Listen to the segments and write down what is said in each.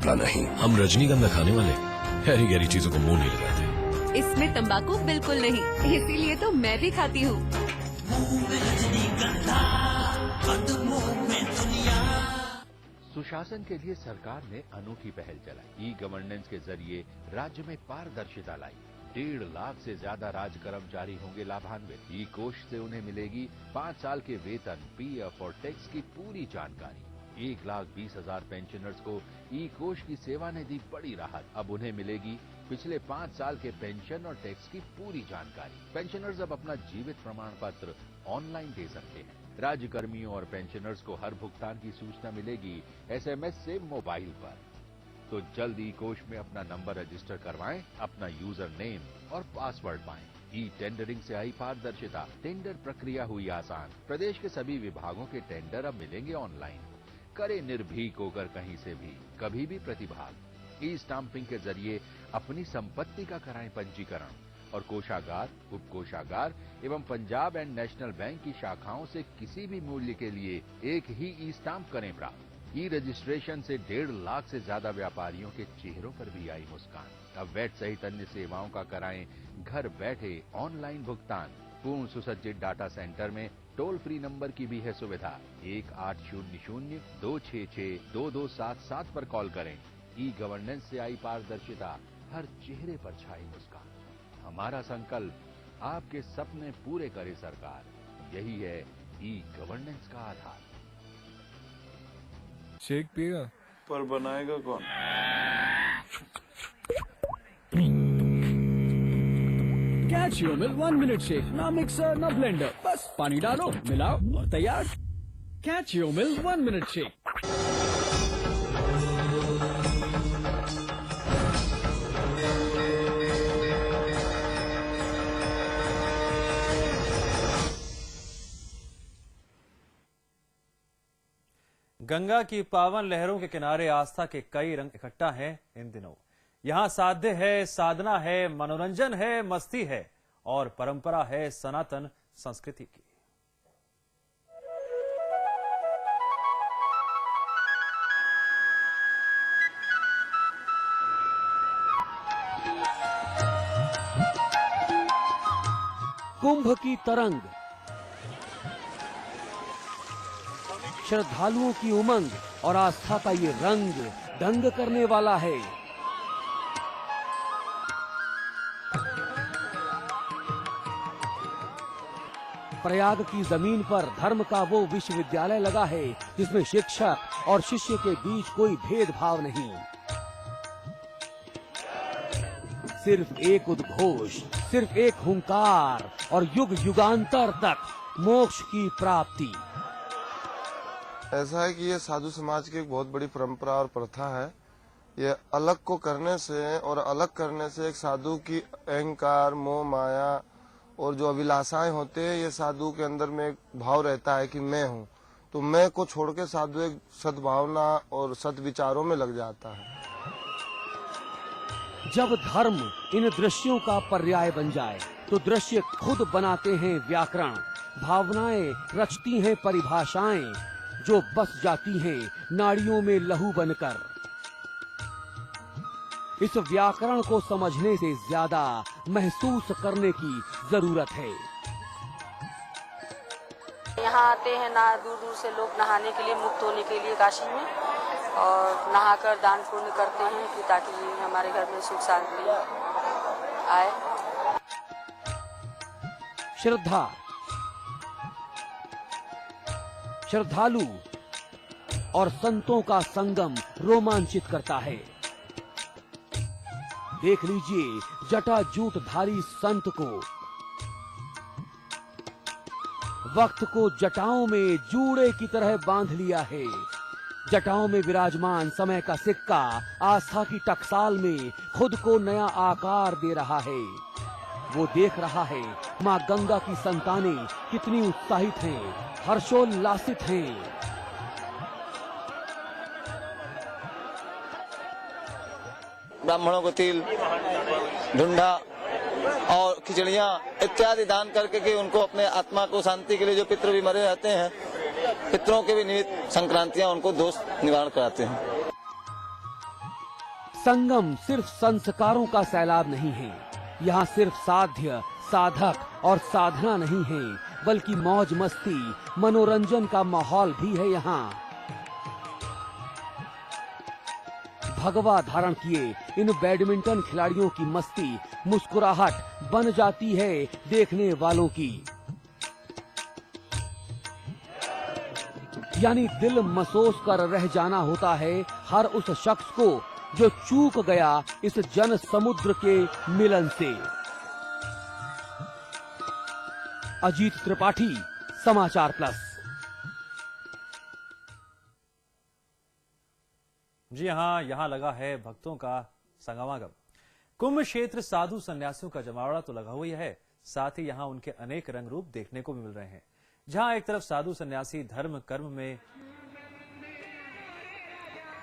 कपड़ा नहीं। हम रजनीगंधा खाने वाले हैरी गैरी चीजों को मुंह नहीं लगाते। इसमें तंबाकू बिल्कुल नहीं, इसीलिए तो मैं भी खाती हूँ। सुशासन के लिए सरकार ने अनोखी पहल चलाई। ई गवर्नेंस के जरिए राज्य में पारदर्शिता लाई। 1.5 लाख से ज्यादा राज्य कर्मचारी होंगे लाभान्वित। ई कोष से उन्हें मिलेगी 5 साल के वेतन, पीएफ और टैक्स की पूरी जानकारी। 1,20,000 पेंशनर्स को ई कोष की सेवा ने दी बड़ी राहत। अब उन्हें मिलेगी पिछले 5 साल के पेंशन और टैक्स की पूरी जानकारी। पेंशनर्स अब अपना जीवित प्रमाण पत्र ऑनलाइन दे सकते हैं। राज्य कर्मियों और पेंशनर्स को हर भुगतान की सूचना मिलेगी एसएमएस से मोबाइल पर। तो जल्द ई कोष में अपना नंबर रजिस्टर करवाएं, अपना यूजर नेम और पासवर्ड पाएं। ई टेंडरिंग से आई पारदर्शिता, टेंडर प्रक्रिया हुई आसान। प्रदेश के सभी विभागों के टेंडर अब मिलेंगे ऑनलाइन। करे निर्भीक होकर कहीं से भी, कभी भी प्रतिभाग। ई स्टाम्पिंग के जरिए अपनी संपत्ति का कराएं पंजीकरण और कोषागार, उपकोषागार एवं पंजाब एंड नेशनल बैंक की शाखाओं से किसी भी मूल्य के लिए एक ही ई स्टाम्प करें प्राप्त। ई रजिस्ट्रेशन से 1.5 लाख से ज्यादा व्यापारियों के चेहरों पर भी आई मुस्कान। अब वैट सहित अन्य सेवाओं का कराएं घर बैठे ऑनलाइन भुगतान। पूर्ण सुसज्जित डाटा सेंटर में टोल फ्री नंबर की भी है सुविधा। 1800-266-2277 पर कॉल करें। ई गवर्नेंस से आई पारदर्शिता, हर चेहरे पर छाई मुस्कान। हमारा संकल्प आपके सपने पूरे करे सरकार, यही है ई गवर्नेंस का आधार। शेक पिएगा पर बनाएगा कौन? कैचियो मिल 1 मिनट शेक, ना मिक्सर ना ब्लेंडर, बस पानी डालो, मिलाओ और तैयार। कैचियो मिल 1 मिनट शेक। गंगा की पावन लहरों के किनारे आस्था के कई रंग इकट्ठा हैं इन दिनों। यहाँ साध्य है, साधना है, मनोरंजन है, मस्ती है और परंपरा है सनातन संस्कृति की। कुंभ की तरंग, श्रद्धालुओं की उमंग और आस्था का ये रंग दंग करने वाला है। प्रयाग की जमीन पर धर्म का वो विश्वविद्यालय लगा है जिसमें शिक्षक और शिष्य के बीच कोई भेदभाव नहीं। सिर्फ एक उद्घोष, सिर्फ एक हुंकार और युग युगांतर तक मोक्ष की प्राप्ति। ऐसा है कि ये साधु समाज की एक बहुत बड़ी परंपरा और प्रथा है। ये अलग को करने से और अलग करने से एक साधु की अहंकार, मोह, माया और जो अभिलाषाएं होते हैं, ये साधु के अंदर में एक भाव रहता है कि मैं हूँ। तो मैं को छोड़ के साधु एक सद्भावना और सद्विचारों में लग जाता है। जब धर्म इन दृश्यों का पर्याय बन जाए तो दृश्य खुद बनाते हैं व्याकरण, भावनाएं रचती हैं परिभाषाएं जो बस जाती हैं नाड़ियों में लहू बनकर। इस व्याकरण को समझने से ज्यादा महसूस करने की जरूरत है। यहाँ आते हैं ना दूर दूर से लोग नहाने के लिए, मुक्त होने के लिए काशी में, और नहाकर दान पुण्य करते हैं कि ताकि हमारे घर में सुख शांति आए। श्रद्धा, श्रद्धालु और संतों का संगम रोमांचित करता है। देख लीजिए जटाजूटधारी संत को, वक्त को जटाओं में जूड़े की तरह बांध लिया है। जटाओं में विराजमान समय का सिक्का आस्था की टकसाल में खुद को नया आकार दे रहा है। वो देख रहा है माँ गंगा की संतानें कितनी उत्साहित हैं, हर्षोल्लासित हैं। ब्राह्मणों को तिल, ढूंढा और खिचड़ियाँ इत्यादि दान करके कि उनको अपने आत्मा को शांति के लिए, जो पितृ भी मरे रहते हैं, पितरों के भी निमित्त संक्रांतियाँ उनको दोष निवारण कराते हैं। संगम सिर्फ संस्कारों का सैलाब नहीं है, यहाँ सिर्फ साध्य, साधक और साधना नहीं है, बल्कि मौज मस्ती, मनोरंजन का माहौल भी है यहाँ। भगवा धारण किए इन बैडमिंटन खिलाड़ियों की मस्ती मुस्कुराहट बन जाती है देखने वालों की। यानी दिल मसोस कर रह जाना होता है हर उस शख्स को जो चूक गया इस जन समुद्र के मिलन से। अजीत त्रिपाठी, समाचार प्लस। जी हाँ, यहाँ लगा है भक्तों का संगमागम। कुंभ क्षेत्र साधु सन्यासियों का जमावड़ा तो लगा हुआ है, साथ ही यहाँ उनके अनेक रंग रूप देखने को भी मिल रहे हैं। जहाँ एक तरफ साधु सन्यासी धर्म कर्म में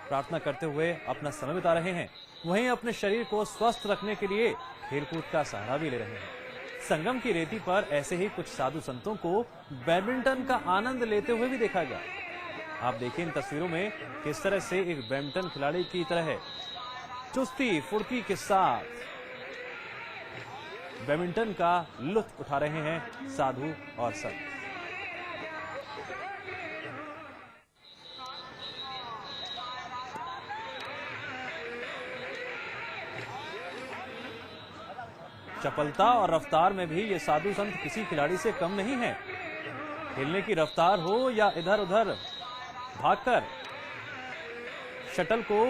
प्रार्थना करते हुए अपना समय बिता रहे हैं, वहीं अपने शरीर को स्वस्थ रखने के लिए खेलकूद का सहारा भी ले रहे हैं। संगम की रेती पर ऐसे ही कुछ साधु संतों को बैडमिंटन का आनंद लेते हुए भी देखा गया। आप देखिए इन तस्वीरों में किस तरह से एक बैडमिंटन खिलाड़ी की तरह चुस्ती फुर्ती के साथ बैडमिंटन का लुत्फ उठा रहे हैं साधु और संत। चपलता और रफ्तार में भी ये साधु संत किसी खिलाड़ी से कम नहीं है। खेलने की रफ्तार हो या इधर उधर भागकर शटल को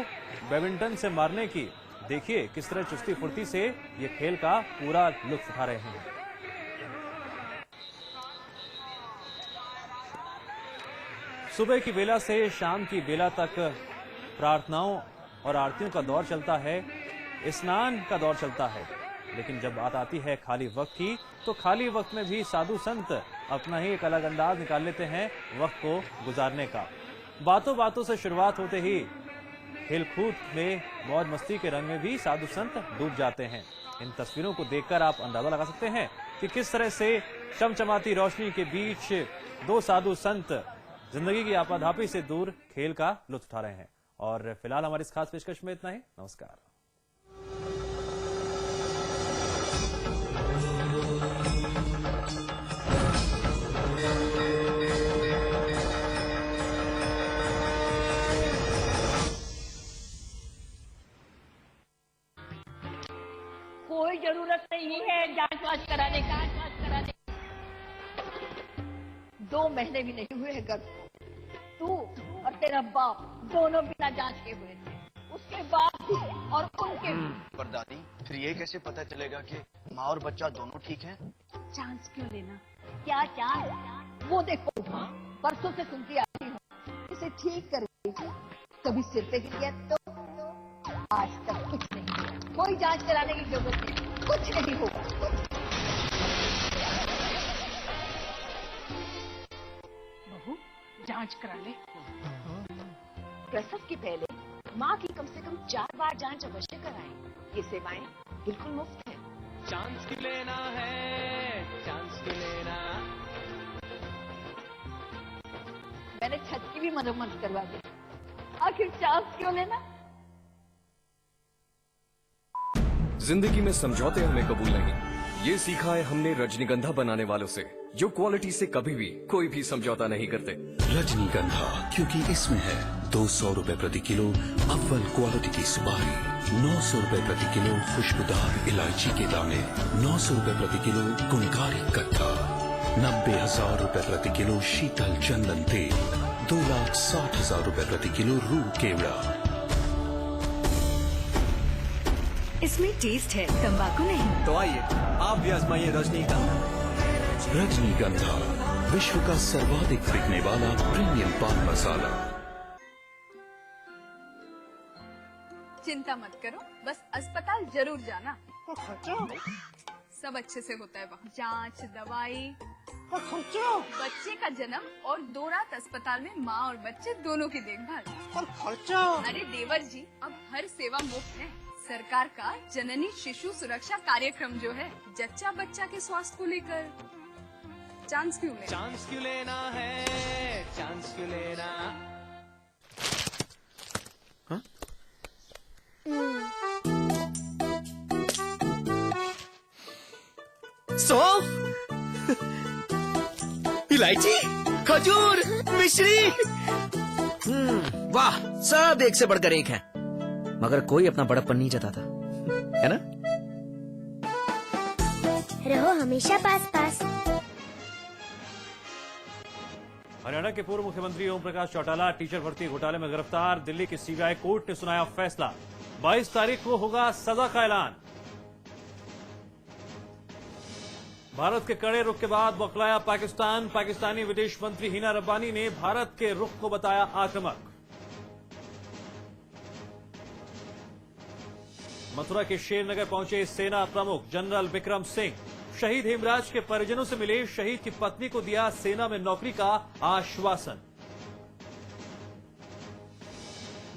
बैडमिंटन से मारने की, देखिए किस तरह चुस्ती फुर्ती से ये खेल का पूरा लुत्फ उठा रहे हैं। सुबह की बेला से शाम की बेला तक प्रार्थनाओं और आरतियों का दौर चलता है, स्नान का दौर चलता है, लेकिन जब बात आती है खाली वक्त की, तो खाली वक्त में भी साधु संत अपना ही एक अलग अंदाज निकाल लेते हैं वक्त को गुजारने का। बातों बातों से शुरुआत होते ही खेलकूद में मौज मस्ती के रंग में भी साधु संत डूब जाते हैं। इन तस्वीरों को देखकर आप अंदाजा लगा सकते हैं कि किस तरह से चमचमाती रोशनी के बीच दो साधु संत जिंदगी की आपाधापी से दूर खेल का लुत्फ उठा रहे हैं। और फिलहाल हमारी इस खास पेशकश में इतना ही। नमस्कार। कोई जरूरत नहीं है जांच वाच कराने का। 2 महीने भी नहीं हुए हैं गर्भ को। तू और तेरा बाप दोनों बिना जांच के हुए थे, उसके बाद भी और उनके भी। पर दादी, फिर ये कैसे पता चलेगा कि माँ और बच्चा दोनों ठीक हैं? चांस क्यों लेना? क्या चांस? वो देखो, परसों से सुनती आ रही हूँ इसे ठीक कर देगी। कभी सिर पे गिर गया तो आज तक कुछ नहीं। कोई जांच कराने की जरूरत नहीं, कुछ नहीं होगा। बहू, जांच करा ले। प्रसव के पहले माँ की कम से कम 4 बार जांच अवश्य कराएं। ये सेवाएं बिल्कुल मुफ्त है। चांस क्यों लेना है, चांस क्यों लेना। मैंने छत की भी मरम्मत करवा दी, आखिर चांस क्यों लेना? जिंदगी में समझौते हमें कबूल नहीं, ये सीखा है हमने रजनीगंधा बनाने वालों से, जो क्वालिटी से कभी भी कोई भी समझौता नहीं करते। रजनीगंधा, क्योंकि इसमें है 200 रुपए प्रति किलो अव्वल क्वालिटी की सुपारी, 900 रुपए प्रति किलो खुशबूदार इलायची के दाने, 900 रुपए प्रति किलो गुणकारी कट्टा, 90,000 रुपए प्रति किलो शीतल चंदन तेल, 2,60,000 रुपए प्रति किलो रूह केवड़ा। इसमें टेस्ट है, तंबाकू नहीं। तो आइए आप भी आजमाइए रजनीगंधा। रजनीगंधा, विश्व का सर्वाधिक बिकने वाला प्रीमियम पान मसाला। चिंता मत करो, बस अस्पताल जरूर जाना। सब अच्छे से होता है वहाँ, जांच दवाई। बच्चे का जन्म और 2 रात अस्पताल में माँ और बच्चे दोनों की देखभाल। अरे देवर जी, अब हर सेवा मुफ्त है। सरकार का जननी शिशु सुरक्षा कार्यक्रम जो है, जच्चा बच्चा के स्वास्थ्य को लेकर। चांस क्यों लेना? चांस क्यों लेना है, चांस क्यों लेना। सौंफ, इलायची, खजूर, मिश्री। वाह, सब एक से बढ़कर एक है, मगर कोई अपना बड़प्पन नहीं जताता, है ना? रहो हमेशा पास पास। हरियाणा के पूर्व मुख्यमंत्री ओम प्रकाश चौटाला टीचर भर्ती घोटाले में गिरफ्तार। दिल्ली की सीबीआई कोर्ट ने सुनाया फैसला। 22 तारीख को होगा सजा का ऐलान। भारत के कड़े रुख के बाद बौखलाया पाकिस्तान। पाकिस्तानी विदेश मंत्री हिना रब्बानी ने भारत के रुख को बताया आक्रामक। मथुरा के शेरनगर पहुंचे सेना प्रमुख जनरल विक्रम सिंह। शहीद हेमराज के परिजनों से मिले। शहीद की पत्नी को दिया सेना में नौकरी का आश्वासन।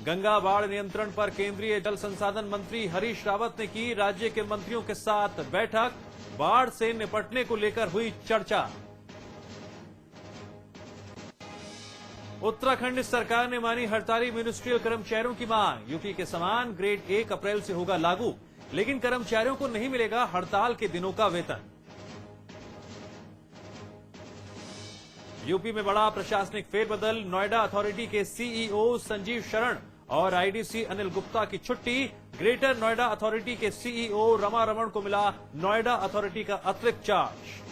गंगा बाढ़ नियंत्रण पर केंद्रीय जल संसाधन मंत्री हरीश रावत ने की राज्य के मंत्रियों के साथ बैठक। बाढ़ से निपटने को लेकर हुई चर्चा। उत्तराखंड सरकार ने मानी हड़ताली मिनिस्ट्रियल कर्मचारियों की मांग। यूपी के समान ग्रेड 1 अप्रैल से होगा लागू, लेकिन कर्मचारियों को नहीं मिलेगा हड़ताल के दिनों का वेतन। यूपी में बड़ा प्रशासनिक फेरबदल। नोएडा अथॉरिटी के सीईओ संजीव शरण और आईडीसी अनिल गुप्ता की छुट्टी। ग्रेटर नोएडा अथॉरिटी के सीईओ रमा रमण को मिला नोएडा अथॉरिटी का अतिरिक्त चार्ज।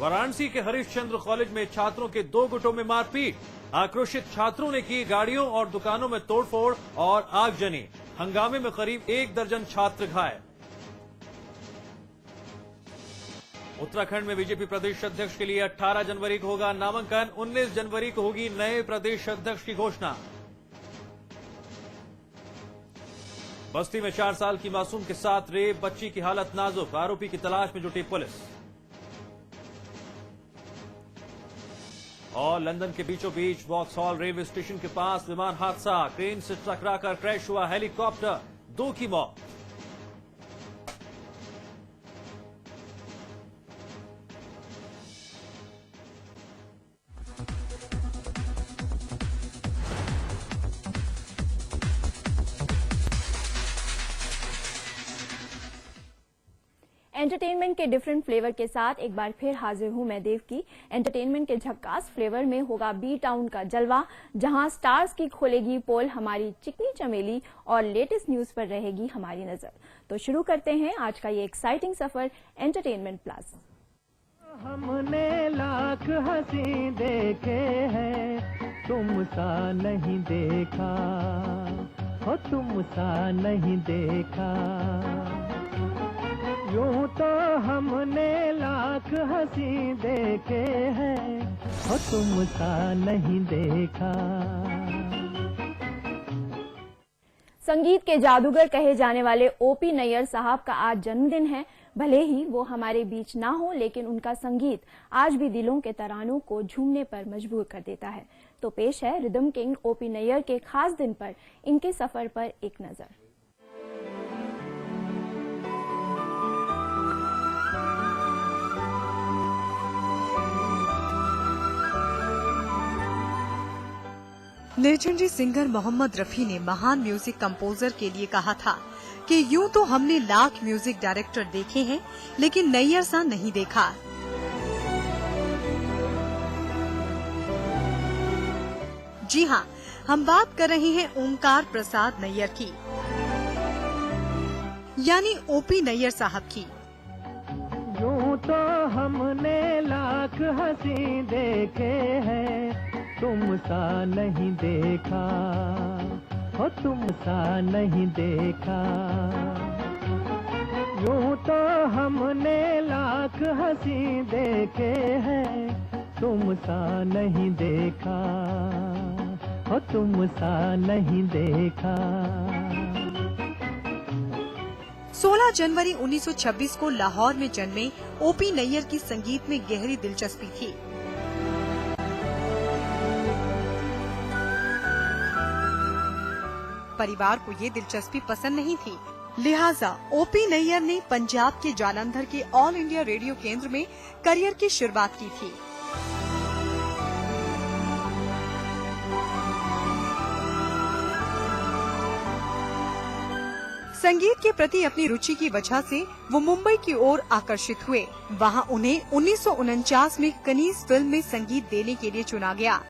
वाराणसी के हरिश्चंद्र कॉलेज में छात्रों के 2 गुटों में मारपीट। आक्रोशित छात्रों ने की गाड़ियों और दुकानों में तोड़फोड़ और आगजनी। हंगामे में करीब 1 दर्जन छात्र घायल। उत्तराखंड में बीजेपी प्रदेश अध्यक्ष के लिए 18 जनवरी को होगा नामांकन। 19 जनवरी को होगी नए प्रदेश अध्यक्ष की घोषणा। बस्ती में 4 साल की मासूम के साथ रेप। बच्ची की हालत नाजुक। आरोपी की तलाश में जुटी पुलिस। और लंदन के बीचों बीच वॉक्सहॉल रेलवे स्टेशन के पास विमान हादसा। क्रेन से टकराकर क्रैश हुआ हेलीकॉप्टर। 2 की मौत। एंटरटेनमेंट के डिफरेंट फ्लेवर के साथ एक बार फिर हाजिर हूं मैं देव की। एंटरटेनमेंट के झक्कास फ्लेवर में होगा बी टाउन का जलवा, जहां स्टार्स की खोलेगी पोल हमारी चिकनी चमेली और लेटेस्ट न्यूज पर रहेगी हमारी नजर। तो शुरू करते हैं आज का ये एक्साइटिंग सफर एंटरटेनमेंट प्लस। हमने लाख हंसी देखे हैं, तुम सा नहीं देखा हो, तुम सा नहीं देखा। यूं तो हमने लाख हंसी देखे हैं, हो तुम सा नहीं देखा। संगीत के जादूगर कहे जाने वाले ओपी नैयर साहब का आज जन्मदिन है। भले ही वो हमारे बीच ना हो, लेकिन उनका संगीत आज भी दिलों के तरानों को झूमने पर मजबूर कर देता है। तो पेश है रिदम किंग ओपी नैयर के खास दिन पर इनके सफर पर एक नजर। लेजेंडरी सिंगर मोहम्मद रफी ने महान म्यूजिक कंपोजर के लिए कहा था कि यूं तो हमने लाख म्यूजिक डायरेक्टर देखे हैं, लेकिन नैयर सा नहीं देखा। जी हां, हम बात कर रहे हैं ओंकार प्रसाद नैयर की, यानी ओपी नैयर साहब की। यूं तो हमने लाख हंसी देखे हैं, तुम सा नहीं देखा हो, तुम सा नहीं देखा। यूं तो हमने लाख हंसी देखे हैं, तुम सा नहीं देखा हो, तुम सा नहीं देखा। 16 जनवरी 1926 को लाहौर में जन्मे ओपी नैयर की संगीत में गहरी दिलचस्पी थी। परिवार को ये दिलचस्पी पसंद नहीं थी, लिहाजा ओपी नैयर ने पंजाब के जालंधर के ऑल इंडिया रेडियो केंद्र में करियर की शुरुआत की थी। संगीत के प्रति अपनी रुचि की वजह से वो मुंबई की ओर आकर्षित हुए। वहां उन्हें 1949 में कनीज फिल्म में संगीत देने के लिए चुना गया।